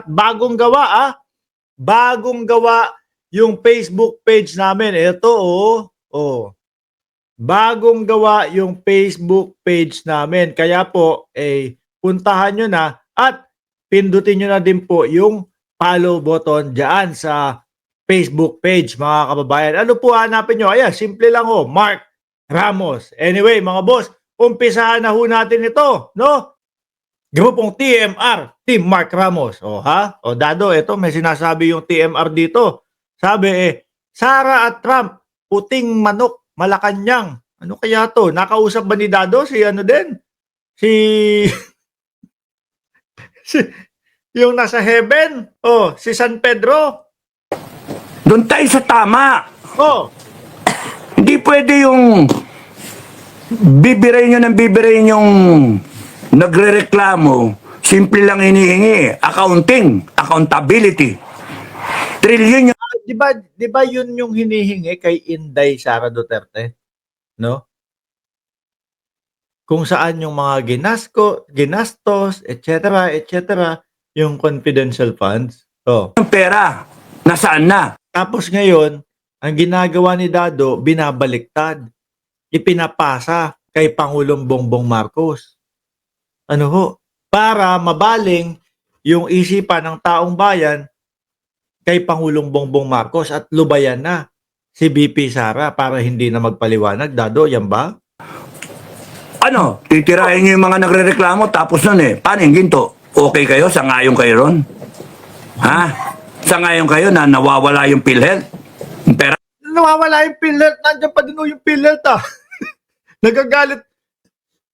Bagong gawa bagong gawa yung Facebook page namin. Ito bagong gawa yung Facebook page namin. Kaya po, puntahan nyo na at pindutin nyo na din po yung follow button dyan sa Facebook page, mga kababayan. Ano po hanapin nyo? Ayan, simple lang Mark Ramos. Anyway, mga boss, umpisahan na natin ito, no? Grupong TMR, Team Mark Ramos. Dado, ito may sinasabi yung TMR dito. Sabi Sara at Trump, puting manok, Malacanang. Ano kaya to? Nakausap ba ni Dado si ano din? Yung nasa heaven? Si San Pedro? Doon tayo sa tama. Hindi pwede yung bibirayin yung nagrereklamo, simple lang hinihingi, accounting, accountability. Trillion yung... Di ba yun yung hinihingi kay Inday Sara Duterte? No? Kung saan yung mga ginastos, etc., yung confidential funds. Yung pera, nasaan na? Tapos ngayon, ang ginagawa ni Dado, binabaliktad. Ipinapasa kay Pangulong Bongbong Marcos. Para mabaling yung isipan ng taong bayan kay Pangulong Bongbong Marcos at lubayan na si BP Sara para hindi na magpaliwanag. Dado, yan ba? Titirahin nyo yung mga nagre-reklamo tapos nun paano yung ginto? Okay kayo? Sangayon kayo ron? Sangayon kayo na nawawala yung PhilHealth? Yung pera? Nawawala yung PhilHealth. Nandiyan pa din yung PhilHealth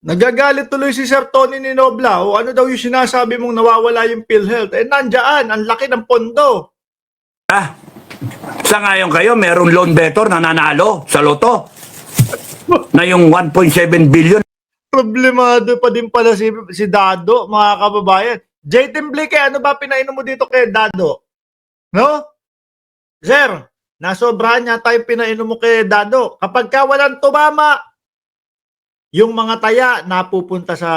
Nagagalit tuloy si Sir Tony Ninobla. Ano daw yung sinasabi mong nawawala yung PhilHealth? Nandiyan, ang laki ng pondo. Sangayon kayo, merong loan debtor na nanalo sa loto na yung 1.7 billion. Problemado pa din pala si Dado, mga kababayan. J. Timblique, ano ba pinainom mo dito kay Dado? No? Sir, nasobrahan niya tayo pinainom mo kay Dado. Kapag ka walang tumama, yung mga taya napupunta sa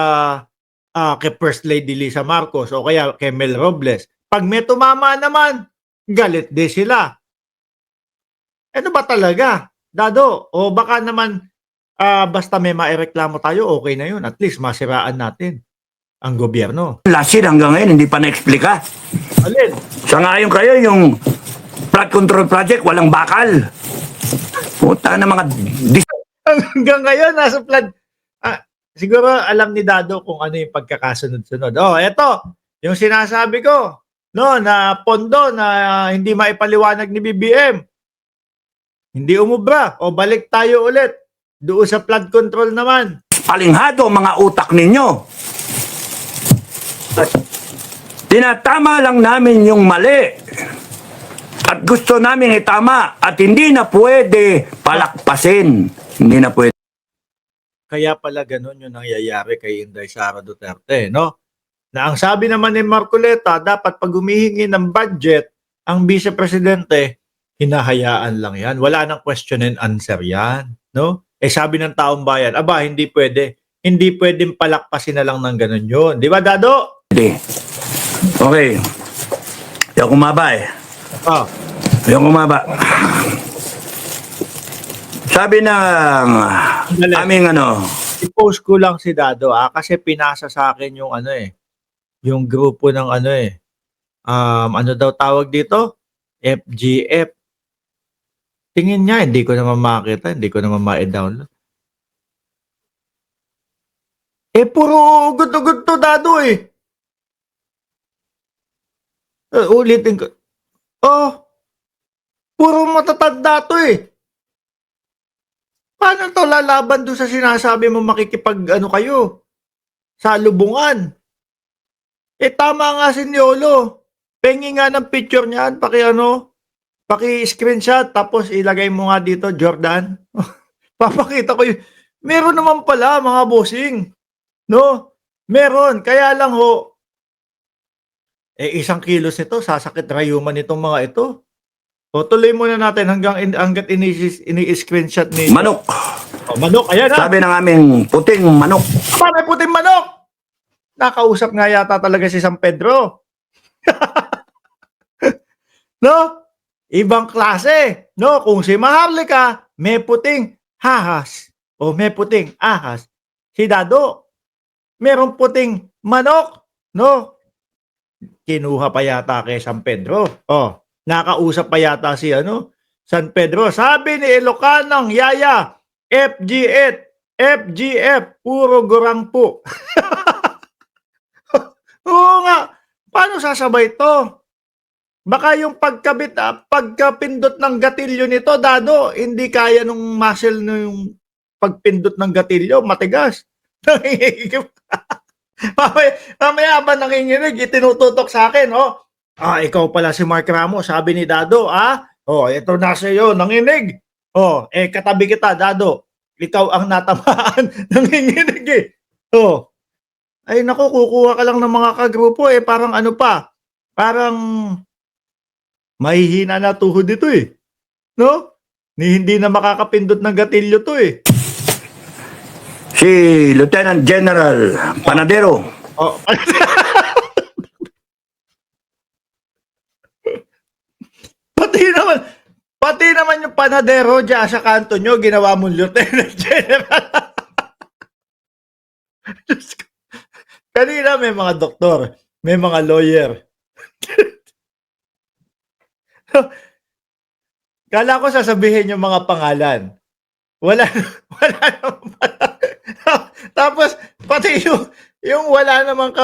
kay First Lady Lisa Marcos o kaya kay Mel Robles. Pag may tumama naman, galit din sila. Ano ba talaga, Dado? O baka naman basta may maireklamo tayo, okay na yun. At least masiraan natin ang gobyerno. Last year hanggang ngayon, hindi pa na-explika. Alin? Sangayon kayo, yung flood control project, walang bakal. Puta na mga... Hanggang ngayon, nasa flood. Siguro alam ni Dado kung ano yung pagkakasunod-sunod. Eto, yung sinasabi ko, na pondo na hindi maipaliwanag ni BBM. Hindi umubra. Balik tayo ulit. Doon sa flood control naman. Palinghado mga utak ninyo. Tinatama lang namin yung mali. At gusto namin itama. At hindi na pwede palakpasin. Hindi na pwede. Kaya pala ganun yung nangyayari kay Inday Sara Duterte, no? Na ang sabi naman ni Marcoleta, dapat pag humihingi ng budget, ang Vice Presidente, hinahayaan lang yan. Wala nang question and answer yan, no? Sabi ng taong bayan, hindi pwede. Hindi pwedeng palakpasin na lang ng ganun yun. Di ba, Dado? Okay. Yung kumaba Yung kumaba. Sabi ng aming I-post ko lang si Dado kasi pinasa sa akin yung yung grupo ng ano daw tawag dito? FGF. Tingin niya, hindi ko naman makita, hindi ko naman ma-download. Puro good to Dado ulitin ko. Puro matatanda to Paano to lalaban doon sa sinasabi mo makikipag kayo? Sa lubungan. Tama nga si Niolo. Pengi nga ng picture niyan, paki-screenshot tapos ilagay mo nga dito, Jordan. Papakita ko yun. Meron naman pala mga bossing. No? Meron. Kaya lang 1 kilos nito, sasakit rayuman nitong mga ito. Tuloy muna natin hanggat ini-screenshot ni... Manok. Manok, ayan Sabi ng aming puting manok. May puting manok! Nakausap nga yata talaga si San Pedro. No? Ibang klase. No? Kung si Maharlika, may puting hahas o may puting ahas. Si Dado, merong puting manok. No? Kinuha pa yata kay San Pedro. Oh, nakausap pa yata si San Pedro. Sabi ni Ilocanang Yaya, FG8, FGF, puro gurang po. Oo nga. Paano sasabay to? Baka yung pagkapindot ng gatilyo nito, Dado, hindi kaya nung muscle yung pagpindot ng gatilyo, matigas. Mamaya ba nanginginig, itinututok sa akin, oh. Ikaw pala si Mark Ramos, sabi ni Dado, ito na sa'yo, nanginig. Katabi kita, Dado. Ikaw ang natamaan, nanginginig eh. Ay naku, kukuha ka lang ng mga kagrupo parang ano pa, parang mahihina na tuhod ito eh. No? Hindi na makakapindot ng gatilyo to eh. Si Lieutenant General Panadero. Pati naman yung Panadero dyan sa kanto nyo, ginawa mong Lieutenant General. Kanina may mga doktor, may mga lawyer. Kala ko sasabihin yung mga pangalan. Wala naman pala. Tapos, pati yung wala naman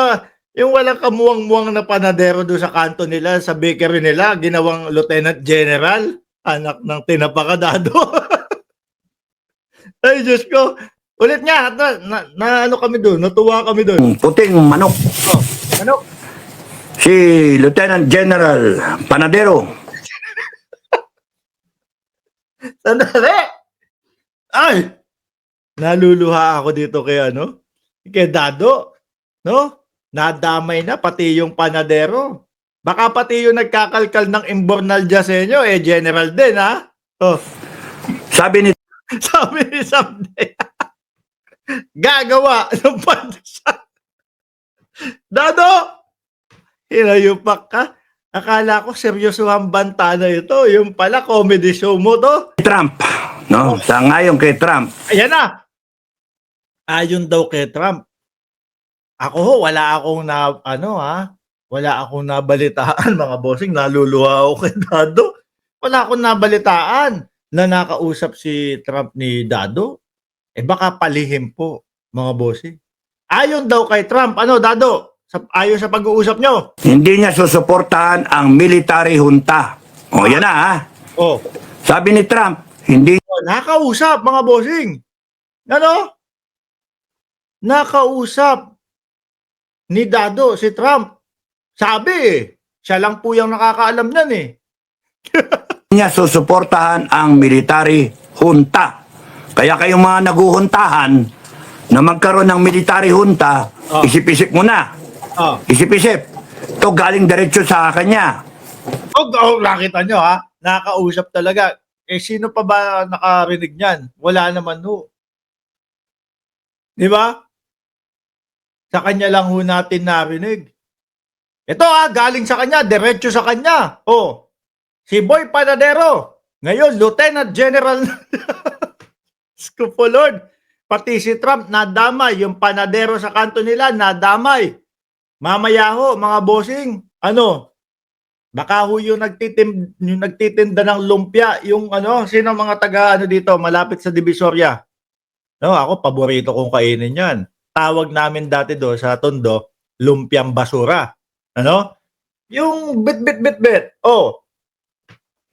yung walang kamuwang-muwang na panadero doon sa kanto nila, sa bakery nila, ginawang Lieutenant General, anak ng tinapakadado. Ay, Diyos ko. Ulit nga, na ano kami doon, natuwa kami doon. Puting manok. Ano? Si Lieutenant General Panadero. Sandali! Ay! Naluluha ako dito kay kay Dado. No? Nadamay na pati yung Panadero. Baka pati yung nagkakalkal ng Imbornal Jasenyo, general din, ha? Sabi ni Someday, gagawa ng pandesal. Dado! Hinayupak ka. Akala ko seryosohang banta na ito. Yung pala, comedy show mo to. Trump. No? Sangayon kay Trump. Ayan na. Ayon daw kay Trump. Ako, wala akong wala akong nabalitaan, mga bossing. Naluluha ako kay Dado. Wala akong nabalitaan na nakausap si Trump ni Dado. Baka palihim po, mga bossing. Ayon daw kay Trump, Dado? Ayon sa pag-uusap nyo. Hindi niya susuportahan ang military junta. Yan na, ha? Sabi ni Trump, hindi. Nakausap, mga bossing. Nakausap ni Dado si Trump. Sabi siya lang po yung nakakaalam nan eh. Niya susuportahan ang military junta. Kaya kayong mga naguhuntahan na magkaroon ng military junta, isip-isip mo na. Isip-isip. Ito galing diretso sa kanya. Nakita nyo ha? Nakausap talaga. Sino pa ba nakarinig niyan? Wala naman ho. Di ba? Sa kanya lang ho natin narinig. Ito galing sa kanya, diretso sa kanya. Si Boy Panadero. Ngayon, Lieutenant General. Scopo Lord. Pati si Trump, nadamay. Yung Panadero sa kanto nila, nadamay. Mamaya ho, mga bossing, baka ho yung nagtitinda ng lumpia, yung sino mga taga dito, malapit sa Divisoria. Ako, paborito kong kainin yan. Tawag namin dati do sa Tondo, lumpiang basura. Yung bit.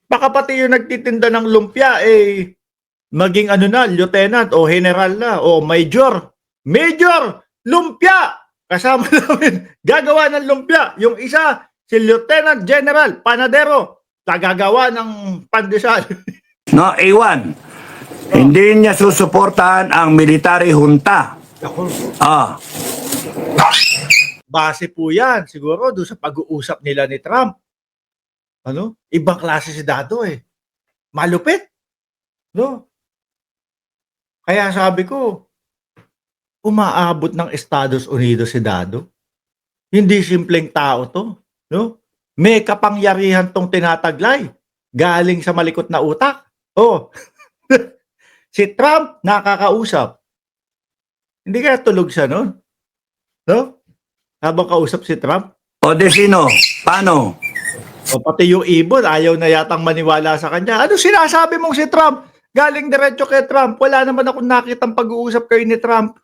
Baka pati yung nagtitinda ng lumpia, maging lieutenant o general na o major. Major! Lumpia! Kasama namin, gagawa ng lumpia. Yung isa, si Lieutenant General Panadero, tagagawa ng pandesal. No, A1. Hindi niya susuportahan ang military junta. Base po yan, siguro, doon sa pag-uusap nila ni Trump. Ibang klase si Dado Malupit. Kaya sabi ko, umaabot ng Estados Unidos si Dado. Hindi simpleng tao to. May kapangyarihan tong tinataglay. Galing sa malikot na utak. Oh. Si Trump nakakausap. Hindi kaya tulog siya noon? No? Habang kausap si Trump. O de sino? Paano? O pati yung ibon, ayaw na yatang maniwala sa kanya. Ano sinasabi mong si Trump? Galing diretso kay Trump. Wala naman akong nakitang pag-uusap kayo ni Trump.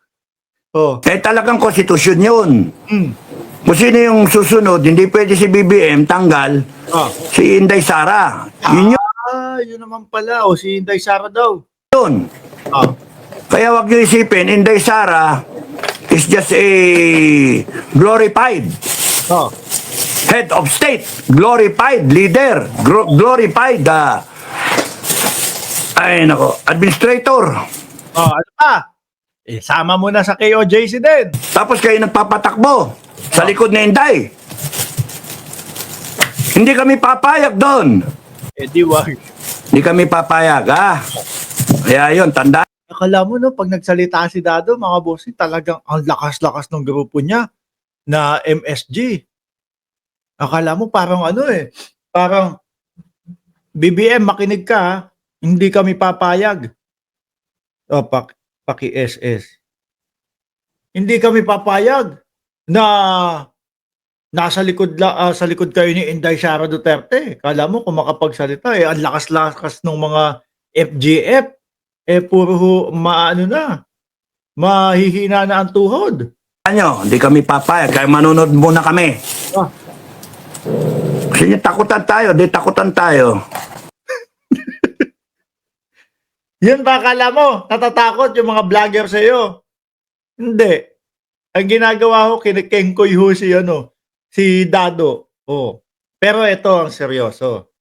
Oh. Eh talagang konstitusyon yun. Hmm. Kung sino yung susunod, hindi pwede si BBM tanggal Ah. si Inday Sara. Yun Yun naman pala. O si Inday Sara daw. yun. Ah. Kaya wag niyo isipin, Inday Sara is just a glorified Oh. head of state, glorified leader, glorified administrator. Oh, ano pa? Eh, sama mo na sa KOJC din. Tapos kayo nagpapatakbo sa likod ni Inday. Hindi kami papayag doon. Eh, di wag. Hindi kami papayag, ha? Kaya yun, tanda. Akala mo, no, pag nagsalita si Dado, mga bossing, talagang ang lakas-lakas ng grupo niya na MSG. Akala mo parang ano parang BBM, makinig ka, ha? Hindi kami papayag. O, paki-SS. Hindi kami papayag na nasa likod sa likod kayo ni Inday Sara Duterte. Kala mo kung makapagsalita ang lakas-lakas ng mga FGF puro maano na. Mahihina na ang tuhod. Ano, hindi kami papayag. Kaya manunod muna kami. Ah. Kasi takutan tayo, di takutan tayo. Yun ba akala mo? Natatakot yung mga vlogger sa iyo? Hindi. Ang ginagawa ko, kinikengkoy ho si Dado. Oh. Pero ito ang seryoso.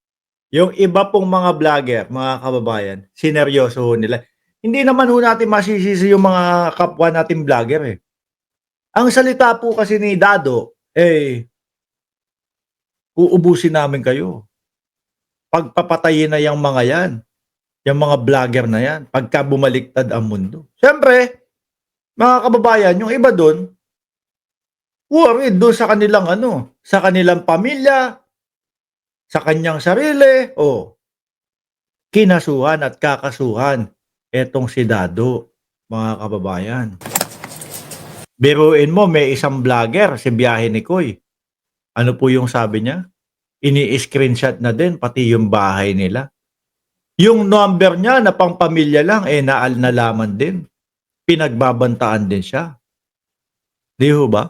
Yung iba pong mga vlogger, mga kababayan, sineryoso ho nila. Hindi naman ho natin masisisi yung mga kapwa natin vlogger Ang salita po kasi ni Dado, uubusin namin kayo. Pagpapatayin na yung mga yan. Yung mga vlogger na yan. Pagka bumaliktad ang mundo. Siyempre, mga kababayan, yung iba doon, worried doon sa kanilang sa kanilang pamilya, sa kanyang sarili, kinasuhan at kakasuhan etong si Dado, mga kababayan. Biruin mo, may isang vlogger, si Biyahe ni Koy. Ano po yung sabi niya? Ini-screenshot na din, pati yung bahay nila. Yung number niya na pang pamilya lang, nalaman din. Pinagbabantaan din siya. Di ho ba?